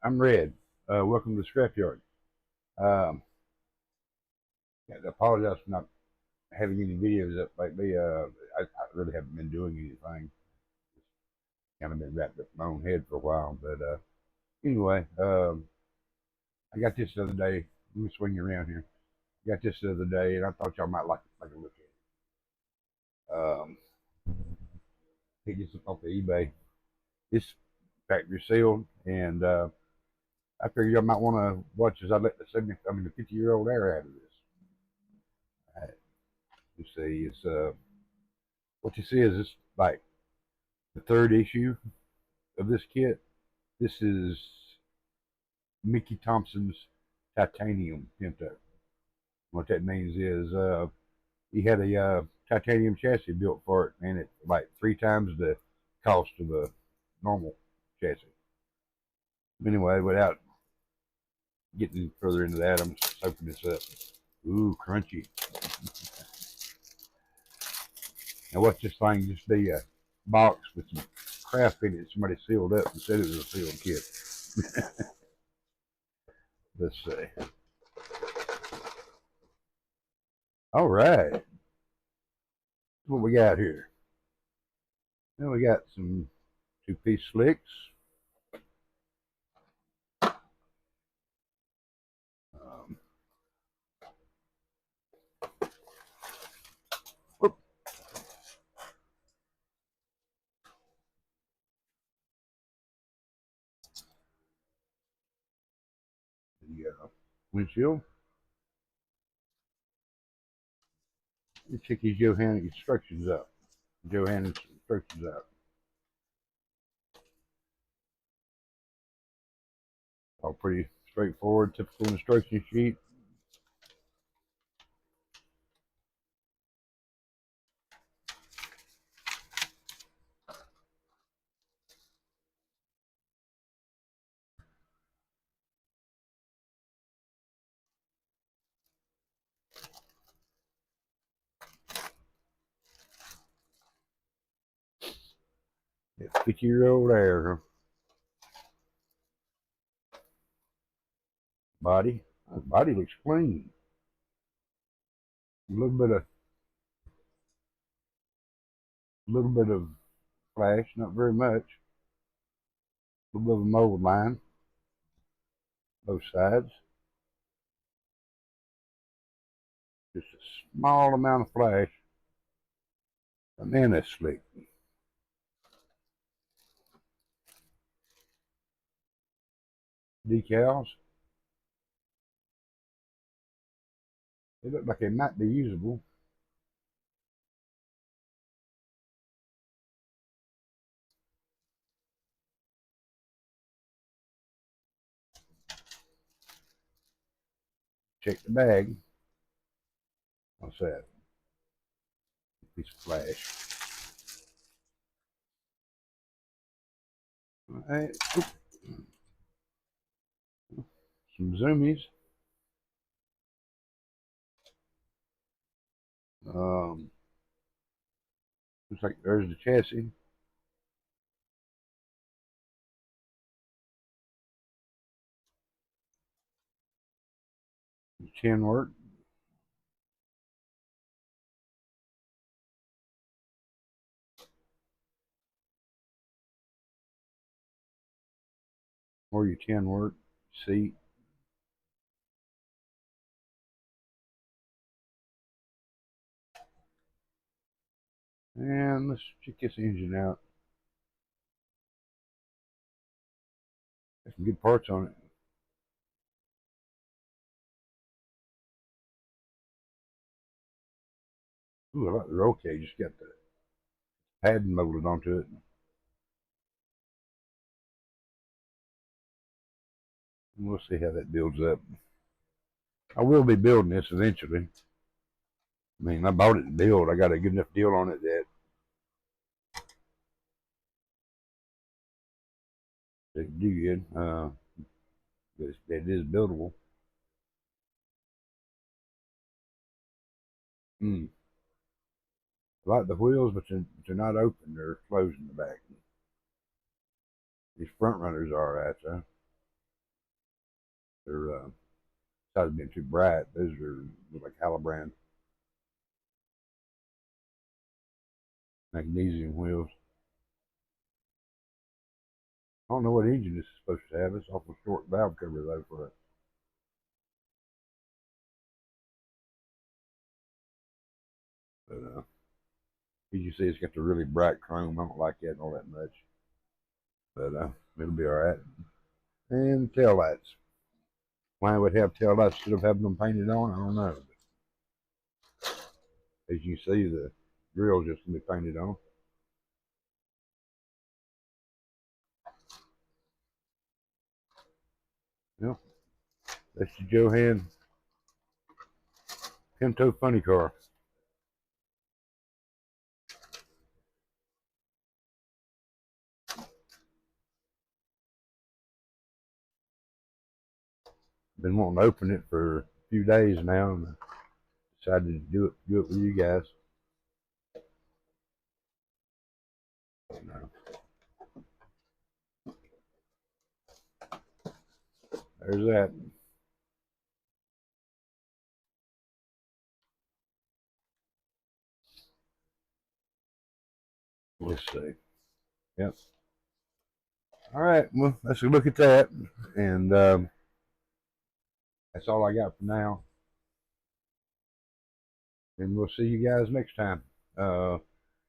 I'm Red. Welcome to the scrapyard. Um, I apologize for not having any videos up lately. I really haven't been doing anything. Kind of been wrapped up in my own head for a while. But anyway, I got this the other day. Let me swing you around here. I got this the other day, and I thought y'all might like a look at it. Picked this up off the eBay. This factory sealed, and I figured y'all might want to watch as I let the 50-year-old air out of this. You see, it's what you see is this like the third issue of this kit. This is Mickey Thompson's titanium Pinto. What that means is he had a titanium chassis built for it, and it's like three times the cost of a normal chassis. Anyway, without getting further into that, I'm just open this up. Ooh, crunchy. Now, what's this thing? Just be a box with some crap in it. Somebody sealed up and said it was a sealed kit. Let's see. All right. What we got here? Now we got some two-piece slicks. Um, whoop, the windshield. Let's check his Johann instructions out. Johann instructions out. All pretty straightforward, typical instruction sheet. That 50-year-old air body. The body looks clean. A little bit of flash, not very much. A little bit of a mold line, both sides. Just a small amount of flash. And then that's slick. Decals. They look like they might be usable. Check the bag. What's that? Piece of flash. All right. Some zoomies. Um, Looks like there's the chassis. The chin work. Or your chin work. Seat. And let's check this engine out. Got some good parts on it. Ooh, I like the roll cage. Just got the padding molded onto it. And we'll see how that builds up. I will be building this eventually. I mean, I bought it to build. I got a good enough deal on it that it can do good. It is buildable. Mm. I like the wheels, but they're not open. They're closed in the back. These front runners are right, though. They're decided being too bright. Those are like Halibran magnesium wheels. I don't know what engine this is supposed to have. It's awful short valve cover though for it. But as you see, it's got the really bright chrome. I don't like that all that much, but it'll be all right. And tail lights. Why I would have tail lights instead of having them painted on, I don't know. But as you see, the grill's just gonna be painted on. Yep, that's the Johan Pinto funny car. Been wanting to open it for a few days now, and decided to do it with you guys. No. There's that. Let's see. Yep. All right. Well, let's look at that, and that's all I got for now. And we'll see you guys next time. Uh,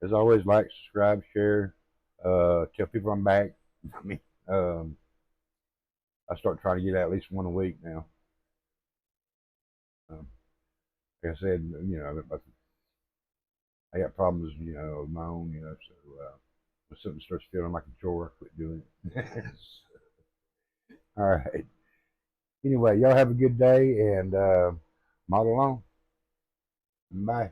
as always, like, subscribe, share, tell people I'm back. I mean, um, I start trying to get at least one a week now. Um, like I said, I got problems, of my own, so when something starts feeling like a chore, I quit doing it. All right. Anyway, y'all have a good day and model on. Bye.